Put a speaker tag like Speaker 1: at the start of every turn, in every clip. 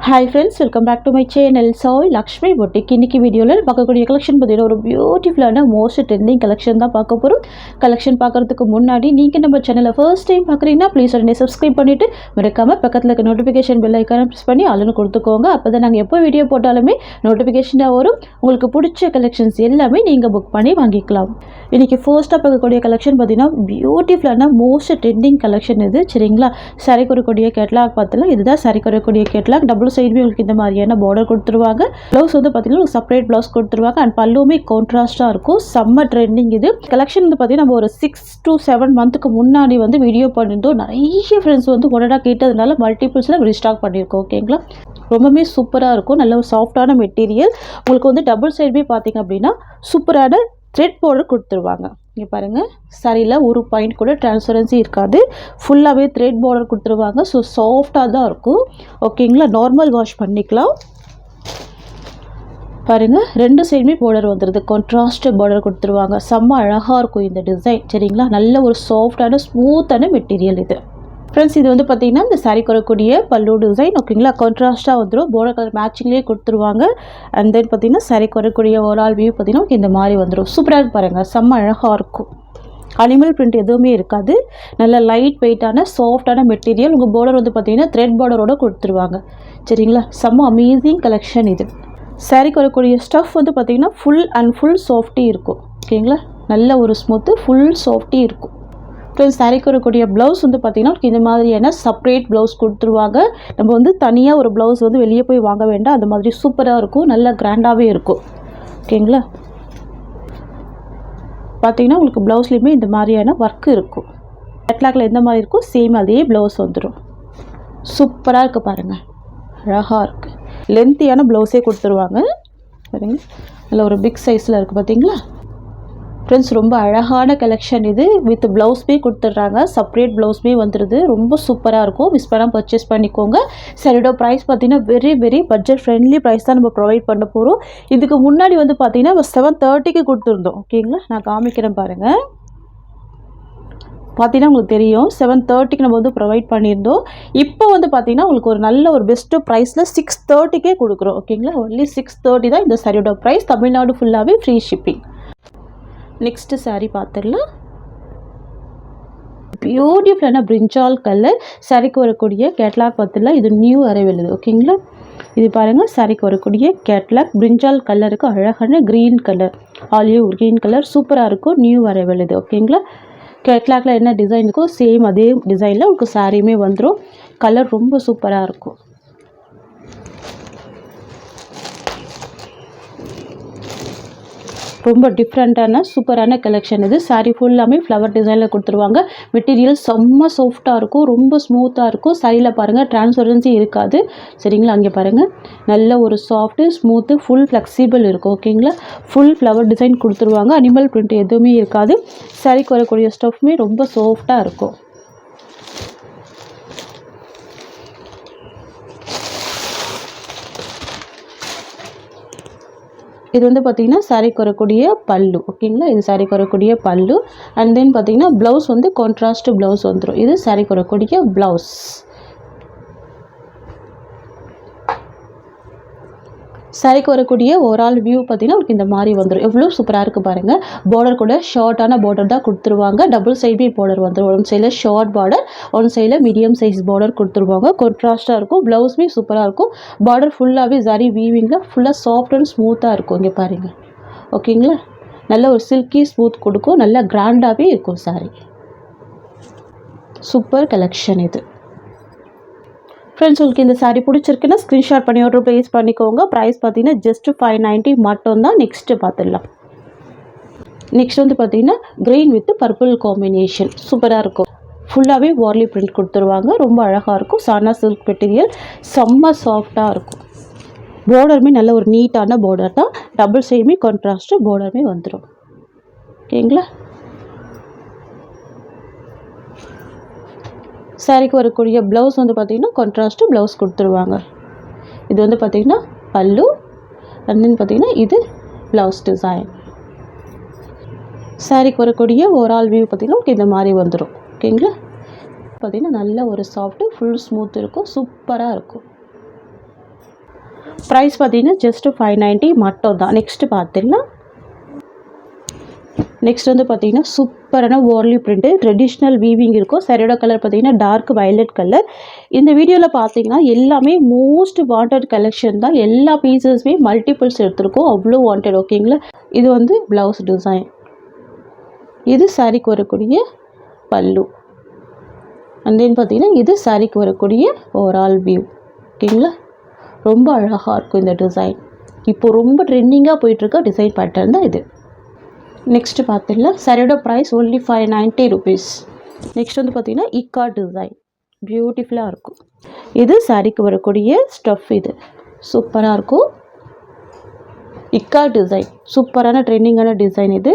Speaker 1: Hi friends, welcome back to my channel. Soy Lakshmi Boutique. இன்னைக்கு வீடியோல பார்க்கக்கூடிய collection பார்த்தீங்கன்னா ஒரு பியூட்டிஃபுல்லான மோஸ்ட் ட்ரெண்டிங் கலெக்ஷன் தான் பார்க்க போறோம். கலெக்ஷன் பார்க்கறதுக்கு முன்னாடி நீங்க நம்ம சேனலை ஃபர்ஸ்ட் டைம் பார்க்குறீங்கன்னா ப்ளீஸ் உடனே சப்ஸ்கிரைப் பண்ணிட்டு மறக்காம பக்கத்துல இருக்க நோட்டிஃபிகேஷன் பெல் ஐகானை பிரஸ் பண்ணி ஆல்னு கொடுத்துக்கோங்க. அப்பதான் நாங்கள் எப்போ வீடியோ போட்டாலுமே நோட்டிஃபிகேஷனாக வரும். உங்களுக்கு பிடிச்ச கலெக்ஷன்ஸ் எல்லாமே நீங்க புக் பண்ணி வாங்கிக்கலாம். இன்னைக்கு ஃபர்ஸ்ட்டாக பார்க்கக்கூடிய கலெக்ஷன் பார்த்தீங்கன்னா பியூட்டிஃபுல்லான மோஸ்ட் ட்ரெண்டிங் கலெக்ஷன் இது. சரிங்களா? சாரி கொடுக்கக்கூடிய கேட்லாக் பார்த்தலாம். இதுதான் சாரி கொடுக்கக்கூடிய கேட்லாக். டபுள் சைடுமே உங்களுக்கு இந்த மாதிரியான பார்டர் கொடுத்துருவாங்க. ப்ளவுஸ் வந்து பார்த்தீங்கன்னா ஒரு செப்பரேட் ப்ளவுஸ் கொடுத்துருவாங்க. அண்ட் பல்லுமே கான்ட்ராஸ்டாக இருக்கும். செம்ம ட்ரெண்டிங் இது. கலெக்ஷன் வந்து பார்த்தீங்கன்னா நம்ம ஒரு 6 to 7 மந்த்துக்கு முன்னாடி வந்து வீடியோ பண்ணியிருந்தோம். நிறைய ஃப்ரெண்ட்ஸ் வந்து உடனே கேட்டதுனால மல்டிபிள்ஸில் ரீஸ்டாக் பண்ணியிருக்கோம். ஓகேங்களா? ரொம்பவே சூப்பராக இருக்கும். நல்ல ஒரு சாஃப்டான மெட்டீரியல். உங்களுக்கு வந்து டபுள் சைடுமே பார்த்தீங்க அப்படின்னா சூப்பரான த்ரெட் பார்டர் கொடுத்துருவாங்க. இங்கே பாருங்கள், சரியில் ஒரு பாயிண்ட் கூட டிரான்ஸ்பரன்சி இருக்காது. ஃபுல்லாகவே த்ரெட் பார்டர் கொடுத்துருவாங்க. ஸோ சாஃப்டாக தான் இருக்கும். ஓகேங்களா? நார்மல் வாஷ் பண்ணிக்கலாம். பாருங்கள், ரெண்டு சைடுமே பார்டர் வந்துடுது. கான்ட்ராஸ்ட் பார்டர் கொடுத்துருவாங்க. செம்ம அழகாக இருக்கும் இந்த டிசைன். சரிங்களா? நல்ல ஒரு சாஃப்டான ஸ்மூத்தான மெட்டீரியல் இது. ஃப்ரெண்ட்ஸ், இது வந்து பார்த்தீங்கன்னா இந்த சாரி வரக்கூடிய பல்லு டிசைன். ஓகேங்களா? கான்ட்ராஸ்ட்டாக வந்துடும். பார்டர் கலர் மேட்சிங்லேயே கொடுத்துருவாங்க. அண்ட் தென் பார்த்தீங்கன்னா சாரி வரக்கூடிய ஓவரால் வியூ பார்த்தீங்கன்னா இந்த மாதிரி வந்துடும். சூப்பராக பாருங்கள், செம்ம அழகாக இருக்கும். அனிமல் பிரிண்ட் எதுவுமே இருக்காது. நல்ல லைட் வெயிட்டான சாஃப்டான மெட்டீரியல். உங்கள் பார்டர் வந்து பார்த்தீங்கன்னா த்ரெட் பார்டரோட கொடுத்துருவாங்க. சரிங்களா? செம்ம அமேசிங் கலெக்ஷன் இது. சாரி வரக்கூடிய ஸ்டஃப் வந்து பார்த்தீங்கன்னா ஃபுல் சாஃப்டி இருக்கும். ஓகேங்களா? நல்ல ஒரு ஸ்மூத்து ஃபுல் சாஃப்டி இருக்கும். ஃப்ரெண்ட்ஸ், சாரிக்கு வரக்கூடிய ப்ளவுஸ் வந்து பார்த்திங்கன்னா இந்த மாதிரியான செப்பரேட் ப்ளவுஸ் கொடுத்துருவாங்க. நம்ம வந்து தனியாக ஒரு ப்ளவுஸ் வந்து வெளியே போய் வாங்க வேண்டாம். அந்த மாதிரி சூப்பராக இருக்கும். நல்லா கிராண்டாகவே இருக்கும். ஓகேங்களா? பார்த்திங்கன்னா உங்களுக்கு ப்ளவுஸ்லேயுமே இந்த மாதிரியான ஒர்க்கு இருக்கும். கேட்லாகில் எந்த மாதிரி இருக்கும் சேம் அதே ப்ளவுஸ் வந்துடும். சூப்பராக இருக்குது பாருங்கள், அழகாக இருக்குது. லென்த்தியான ப்ளவுஸே கொடுத்துருவாங்க. பாருங்க, நல்ல ஒரு பிக் சைஸில் இருக்குது. பார்த்தீங்களா ஃப்ரெண்ட்ஸ்? ரொம்ப அழகான கலெக்ஷன் இது. வித் ப்ளவுஸ்மே கொடுத்துட்றாங்க. செப்பரேட் ப்ளவுஸ்மே வந்துடுது. ரொம்ப சூப்பராக இருக்கும். மிஸ் பண்ணால் பர்ச்சேஸ் பண்ணிக்கோங்க. சரியோட ப்ரைஸ் பார்த்தீங்கன்னா வெரி பட்ஜெட் ஃப்ரெண்ட்லி ப்ரைஸ் தான் நம்ம ப்ரொவைட் பண்ண போகிறோம். இதுக்கு முன்னாடி வந்து பார்த்தீங்கன்னா 730க்கு கொடுத்துருந்தோம். ஓகேங்களா? நான் காமிக்கிறேன் பாருங்கள். பார்த்தீங்கன்னா உங்களுக்கு தெரியும், 730க்கு நம்ம வந்து ப்ரொவைட் பண்ணியிருந்தோம். இப்போ வந்து பார்த்தீங்கன்னா உங்களுக்கு ஒரு நல்ல ஒரு பெஸ்ட்டு ப்ரைஸில் 630க்கே கொடுக்குறோம். ஓகேங்களா? ஒன்லி 630 தான் இந்த சாரியோட ப்ரைஸ். தமிழ்நாடு ஃபுல்லாகவே ஃப்ரீ ஷிப்பிங். நெக்ஸ்ட் சாரி பார்த்துடலாம். பியூட்டிஃபுல்லான பிரிஞ்சால் கலர். சாரிக்கு வரக்கூடிய கேட்லாக் பார்த்துடலாம். இது நியூ அரைவல் இது. ஓகேங்களா? இது பாருங்கள், சாரிக்கு வரக்கூடிய கேட்லாக் பிரிஞ்சால் கலருக்கு அழகான green colour, olive green colour சூப்பராக இருக்கும். நியூ அரைவல் இது. ஓகேங்களா? கேட்லாகில் என்ன டிசைன் இருக்கோ சேம் அதே டிசைனில் உங்களுக்கு சாரியுமே வந்துடும். கலர் ரொம்ப சூப்பராக இருக்கும். ரொம்ப டிஃப்ரெண்ட்டான சூப்பரான கலெக்ஷன் இது. சாரீ ஃபுல்லாமே ஃப்ளவர் டிசைனில் கொடுத்துருவாங்க. மெட்டீரியல் செம்ம சாஃப்டாக இருக்கும். ரொம்ப ஸ்மூத்தாக இருக்கும். சாரியில் பாருங்கள் டிரான்ஸ்பரன்சி இருக்காது. சரிங்களா? அங்கே பாருங்கள், நல்ல ஒரு சாஃப்ட்டு ஸ்மூத்து ஃபுல் ஃப்ளெக்சிபிள் இருக்கும். ஓகேங்களா? ஃபுல் ஃப்ளவர் டிசைன் கொடுத்துருவாங்க. அனிமல் பிரிண்ட் எதுவுமே இருக்காது. சாரிக்கு வரக்கூடிய ஸ்டஃப்மே ரொம்ப சாஃப்டாக இருக்கும். இது வந்து பார்த்திங்கன்னா சாரிக்கு வரக்கூடிய பல்லு. ஓகேங்களா? இது சாரிக்கு வரக்கூடிய பல்லு. அண்ட் தென் பார்த்திங்கன்னா ப்ளவுஸ் வந்து கான்ட்ராஸ்ட் ப்ளவுஸ் வந்துடும். இது சாரிக்கு வரக்கூடிய ப்ளவுஸ். சாரிக்கு வரக்கூடிய ஓவரால் வியூ பார்த்தீங்கன்னா உங்களுக்கு இந்த மாதிரி வந்துடும். எவ்வளோ சூப்பராக இருக்குது பாருங்கள். பார்டர் கூட ஷார்ட்டான பார்டர் தான் கொடுத்துருவாங்க. டபுள் சைடுமே பார்டர் வந்துடும். ஒன் சைடில் ஷார்ட் பார்டர், ஒன் சைடில் மீடியம் சைஸ் பார்டர் கொடுத்துருவாங்க. கான்ட்ராஸ்ட்டாக இருக்கும். ப்ளவுஸுமே சூப்பராக இருக்கும். பார்டர் ஃபுல்லாகவே ஜரி வீவிங்கில் ஃபுல்லாக சாஃப்ட் அண்ட் ஸ்மூத்தாக இருக்கும். இங்கே பாருங்கள். ஓகேங்களா? நல்ல ஒரு சில்கி ஸ்மூத் கொடுக்கும். நல்லா கிராண்டாகவே இருக்கும் சாரி. சூப்பர் கலெக்ஷன் இது. ஃப்ரெண்ட்ஸ், உங்களுக்கு இந்த சாரீ பிடிச்சிருக்குன்னா ஸ்க்ரீன்ஷாட் பண்ணி ஆர்டர் ப்ளேஸ் பண்ணிக்கோங்க. ப்ரைஸ் பார்த்தீங்கன்னா ஜஸ்ட் 590 மட்டும்தான். நெக்ஸ்ட்டு பார்த்துடலாம். நெக்ஸ்ட் வந்து பார்த்தீங்கன்னா க்ரீன் வித் பர்பிள் காம்பினேஷன் சூப்பராக இருக்கும். ஃபுல்லாகவே வார்லி பிரிண்ட் கொடுத்துருவாங்க. ரொம்ப அழகாக இருக்கும். சானா சில்க் மெட்டீரியல் செம்ம சாஃப்டாக இருக்கும். பார்டருமே நல்ல ஒரு நீட்டான பார்டர் தான். டபுள் சைடுமே கான்ட்ராஸ்ட்டு பார்டருமே வந்துடும். ஓகேங்களா? சாரிக்கு வரக்கூடிய ப்ளவுஸ் வந்து பார்த்திங்கன்னா கான்ட்ராஸ்ட்டு ப்ளவுஸ் கொடுத்துருவாங்க. இது வந்து பார்த்திங்கன்னா பல்லு. அண்ட் தென் பார்த்திங்கன்னா இது ப்ளவுஸ் டிசைன். சாரிக்கு வரக்கூடிய ஓவரால் வியூ பார்த்திங்கன்னா இந்த மாதிரி வந்துடும். ஓகேங்களா? பார்த்திங்கன்னா நல்ல ஒரு சாஃப்ட்டு ஃபுல் ஸ்மூத் இருக்கும். சூப்பராக இருக்கும். ப்ரைஸ் பார்த்தீங்கன்னா ஜஸ்ட் 590 மட்டும் தான். நெக்ஸ்ட் பார்த்துடலாம். நெக்ஸ்ட் வந்து பார்த்தீங்கன்னா சூப்பரான வார்லி பிரிண்ட்டு, ட்ரெடிஷ்னல் வீவிங் இருக்கும். சாரியோட கலர் பார்த்தீங்கன்னா டார்க் வயலட் கலர். இந்த வீடியோவில் பார்த்தீங்கன்னா எல்லாமே மோஸ்ட் வாண்டட் கலெக்ஷன் தான். எல்லா பீசஸுமே மல்டிபிள்ஸ் எடுத்திருக்கோம், அவ்வளோ வாண்டட். ஓகேங்களா. இது வந்து ப்ளவுஸ் டிசைன். இது சாரிக்கு வரக்கூடிய பல்லு. அண்ட் தென் பார்த்தீங்கன்னா இது சாரிக்கு வரக்கூடிய ஓவரால் வியூ. ஓகேங்களா. ரொம்ப அழகாக இருக்கும் இந்த டிசைன். இப்போது ரொம்ப ட்ரெண்டிங்காக போயிட்டுருக்க டிசைன் பேட்டர்ன் தான் இது. நெக்ஸ்ட்டு பார்த்துடலாம். சாரியோட ப்ரைஸ் ஒன்லி 590 rupees. நெக்ஸ்ட் வந்து பார்த்திங்கன்னா இக்கா டிசைன் பியூட்டிஃபுல்லாக இருக்கும். இது சாரிக்கு வரக்கூடிய ஸ்டஃப். இது சூப்பராக இருக்கும். இக்கா டிசைன் சூப்பரான ட்ரெண்டிங்கான டிசைன் இது.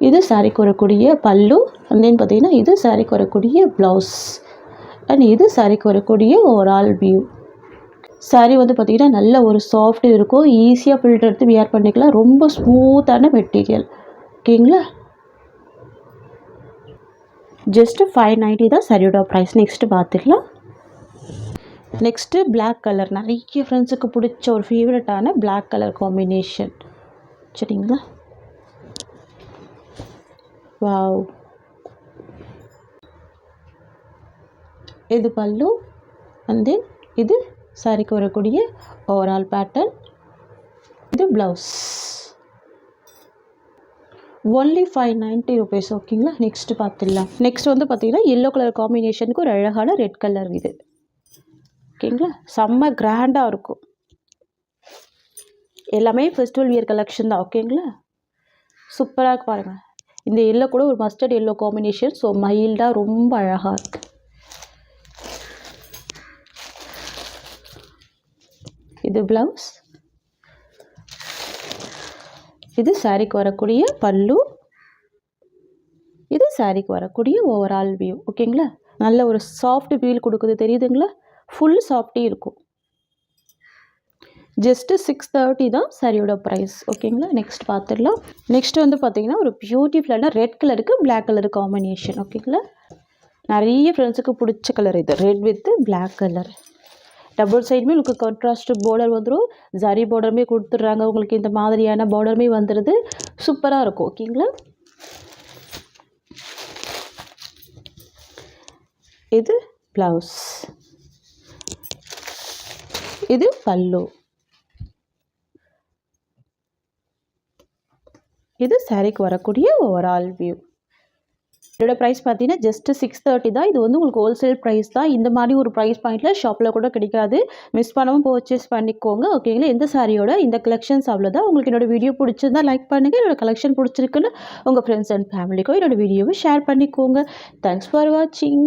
Speaker 1: இது சாரிக்கு வரக்கூடிய பல்லு. அண்ட் தென் பார்த்திங்கன்னா இது சாரிக்கு வரக்கூடிய ப்ளவுஸ். அண்ட் இது சாரிக்கு வரக்கூடிய ஓவரால் வியூ. சாரீ வந்து பார்த்திங்கன்னா நல்ல ஒரு சாஃப்ட் இருக்கும். ஈஸியாக ஃபில்டர் எடுத்து வியர் பண்ணிக்கலாம். ரொம்ப ஸ்மூத்தான மெட்டீரியல். ஓகேங்களா. ஜஸ்ட்டு 590 தான் சாரியோட ப்ரைஸ். நெக்ஸ்ட்டு பார்த்துக்கலாம். Next black colour. நிறைய ஃப்ரெண்ட்ஸுக்கு பிடிச்ச ஒரு ஃபேவரட்டான பிளாக் கலர் காம்பினேஷன். சரிங்களா. வாவ். இது பல்லு. அண்ட் தென் இது சாரிக்கு வரக்கூடிய ஓவரால் பேட்டர்ன். இது ப்ளவுஸ். Only 590 rupees. ஓகேங்களா. நெக்ஸ்ட்டு பார்த்துடலாம். நெக்ஸ்ட் வந்து பார்த்திங்கன்னா எல்லோ கலர் காம்பினேஷனுக்கு ஒரு அழகான ரெட் கலர் இது. ஓகேங்களா. செம்ம கிராண்டாக இருக்கும். எல்லாமே ஃபெஸ்டிவல் வியர் கலெக்ஷன் தான். ஓகேங்களா. சூப்பராக இருக்கு பாருங்கள். இந்த எல்லோ கூட ஒரு மஸ்டர்ட் எல்லோ காம்பினேஷன். ஸோ மைல்டாக ரொம்ப அழகாக இருக்குது. இது ப்ளவுஸ். இது சாரிக்கு வரக்கூடிய பல்லு. இது சாரிக்கு வரக்கூடிய ஓவரால் வியூ. ஓகேங்களா. நல்ல ஒரு சாஃப்ட் ஃபீல் கொடுக்குது, தெரியுதுங்களா. ஃபுல் சாஃப்டி இருக்கும். ஜஸ்ட்டு 630 தான் சாரியோட ப்ரைஸ். ஓகேங்களா. நெக்ஸ்ட் பார்த்துடலாம். நெக்ஸ்ட் வந்து பார்த்திங்கன்னா ஒரு பியூட்டிஃபுல்லான ரெட் கலருக்கு பிளாக் கலர் காம்பினேஷன். ஓகேங்களா. நிறைய ஃப்ரெண்ட்ஸுக்கு பிடிச்ச கலர் இது. Red with black colour. Double சைடுமே உங்களுக்கு கான்ட்ராஸ்ட் பார்டர் வந்துடும். ஜரி பார்டருமே கொடுத்துட்றாங்க. உங்களுக்கு இந்த மாதிரியான பார்டருமே வந்துடுது. சூப்பராக இருக்கும். ஓகேங்களா. இது ப்ளவுஸ். இது பல்லு. இது சாரிக்கு வரக்கூடிய ஓவரால் வியூ. இதோட ப்ரைஸ் பார்த்தீங்கன்னா ஜஸ்ட்டு 630 தான். இது வந்து உங்களுக்கு ஹோல்சேல் ப்ரைஸ் தான். இந்த மாதிரி ஒரு ப்ரைஸ் பாயிண்ட்டில் ஷாப்பில் கூட கிடைக்காது. மிஸ் பண்ணாமல் பர்ச்சேஸ் பண்ணிக்கோங்க. ஓகேங்களா. எந்த சாரியோட இந்த கலெக்ஷன்ஸ் அவ்வளோதான். உங்களுக்கு என்னோட வீடியோ பிடிச்சிருந்தா லைக் பண்ணுங்கள். என்னோட கலெக்ஷன் பிடிச்சிருக்குன்னு உங்கள் ஃப்ரெண்ட்ஸ் அண்ட் ஃபேமிலிக்கும் என்னோட வீடியோவை ஷேர் பண்ணிக்கோங்க. தேங்க்ஸ் ஃபார் வாட்சிங்.